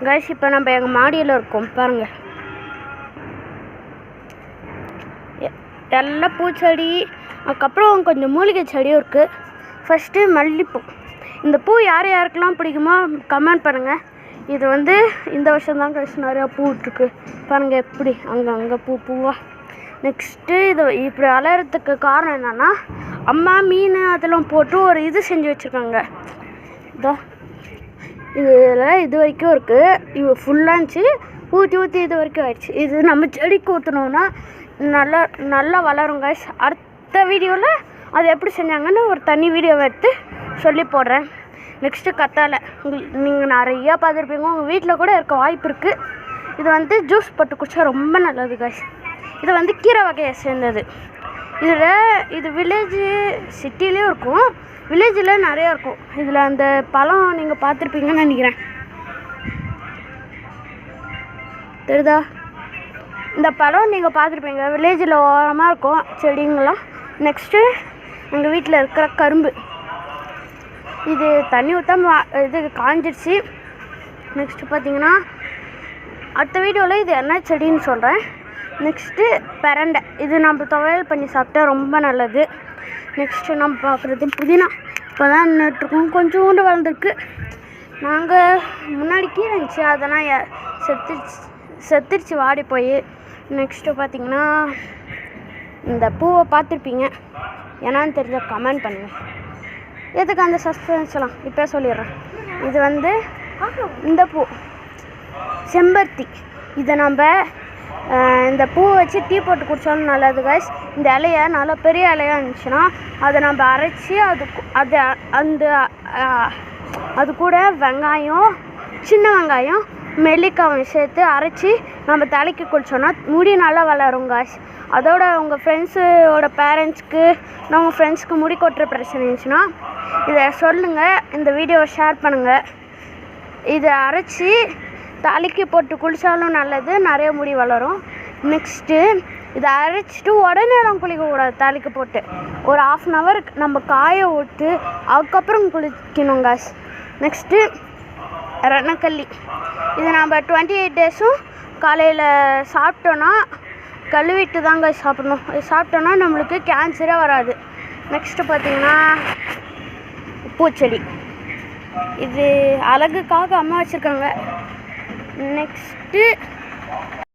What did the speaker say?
Guys இப்போ நம்ம எங்கள் மாடியில் இருக்கோம் பாருங்கள். எல்லாம் பூச்செடி, அதுக்கப்புறம் கொஞ்சம் மூலிகை செடியும் இருக்குது. ஃபஸ்ட்டு மல்லிப்பூ. இந்த பூ யார் யாருக்கெல்லாம் பிடிக்குமோ கமெண்ட் பண்ணுங்கள். இது இந்த வருஷம் கைஸ் நிறையா பூ விட்டுருக்கு பாருங்கள், எப்படி அங்கே பூவாக. நெக்ஸ்ட்டு இது இப்படி அலையிறதுக்கு காரணம் என்னென்னா, அம்மா மீன் அதெல்லாம் போட்டு ஒரு இது செஞ்சு வச்சுருக்காங்க. இதோ இதில் இது வரைக்கும் இருக்குது. இது ஃபுல்லாகிச்சு, ஊற்றி இது வரைக்கும் ஆயிடுச்சு. இது நம்ம செடிக்கு ஊற்றினோன்னா நல்லா வளரும் கைஸ். அடுத்த வீடியோவில் அது எப்படி செஞ்சாங்கன்னு ஒரு தனி வீடியோவை எடுத்து சொல்லி போடுறேன். நெக்ஸ்ட்டு கத்தாழை. நீங்கள் நிறையா பார்த்துருப்பீங்க, உங்கள் வீட்டில் கூட இருக்க வாய்ப்பு இருக்குது. இது ஜூஸ் போட்டு குடிச்சா ரொம்ப நல்லது கைஸ். இது கீரை வகையை சேர்ந்தது. இது வில்லேஜு சிட்டிலேயும் இருக்கும், வில்லேஜில் நிறையா இருக்கும். இதில் அந்த பழம் நீங்கள் பார்த்துருப்பீங்கன்னு நினைக்கிறேன், தெரியுதா? இந்த பழம் நீங்கள் பார்த்துருப்பீங்க, வில்லேஜில் ஓரமாக இருக்கும் செடிங்களாம். நெக்ஸ்ட்டு எங்கள் வீட்டில் இருக்கிற கரும்பு. இது தண்ணி ஊற்றாம இது காஞ்சிடுச்சு. நெக்ஸ்ட்டு பார்த்தீங்கன்னா அடுத்த வீடியோவில் இது என்ன செடின்னு சொல்கிறேன். நெக்ஸ்ட்டு பிரண்டை. இது நம்ம துவையல் பண்ணி சாப்பிட்டா ரொம்ப நல்லது. நெக்ஸ்ட்டு நம்ம பார்க்குறது புதினா. இப்போ தான் நட்டுருக்கோம், கொஞ்சோண்டு வளர்ந்துருக்கு. நாங்கள் முன்னாடி கீரை இருந்துச்சு, அதெல்லாம் செத்துருச்சு வாடி போய். நெக்ஸ்ட்டு பார்த்திங்கன்னா இந்த பூவை பார்த்துருப்பீங்க, ஏன்னான்னு தெரிஞ்ச கமெண்ட் பண்ணுங்கள். எதுக்கு அந்த சஸ்பென்ஸ்லாம் இப்போ சொல்லிடுறேன். இது இந்த பூ செம்பருத்தி. இதை நம்ம இந்த பூவை வச்சு டீ போட்டு குடித்தாலும் நல்லது கைஸ். இந்த இலையை நல்லா பெரிய இலையாக இருந்துச்சுன்னா அதை நம்ம அரைச்சி அது கூட வெங்காயம், சின்ன வெங்காயம், நெல்லிக்காயும் சேர்த்து அரைச்சி நம்ம தலைக்கு குளிச்சோன்னா முடி நல்லா வளரும் கைஸ். அதோட உங்கள் ஃப்ரெண்ட்ஸோட பேரண்ட்ஸ்க்கு, நம்ம ஃப்ரெண்ட்ஸ்க்கு முடி கொட்டுற பிரச்சனை இருந்துச்சுன்னா இதை சொல்லுங்கள், இந்த வீடியோவை ஷேர் பண்ணுங்கள். இதை அரைச்சி தலைக்கு போட்டு குளித்தாலும் நல்லது, நிறைய முடி வளரும். நெக்ஸ்ட்டு இதை அரைச்சிட்டு உடனே நம்ம குளிக்கக்கூடாது. தலைக்கு போட்டு ஒரு 1/2 hour நம்ம காய விட்டு அதுக்கப்புறம் குளிக்கணும் கைஸ். நெக்ஸ்ட்டு ரணக்கல்லி. இது நம்ம 28 days காலையில் சாப்பிட்டோன்னா கழுவிட்டு தாங்க சாப்பிடணும். சாப்பிட்டோன்னா நம்மளுக்கு கேன்சரே வராது. நெக்ஸ்ட்டு பார்த்திங்கன்னா பூச்செடி. இது அழகுக்காக அம்மா வச்சுருக்காங்க. நெக்ஸ்ட்டு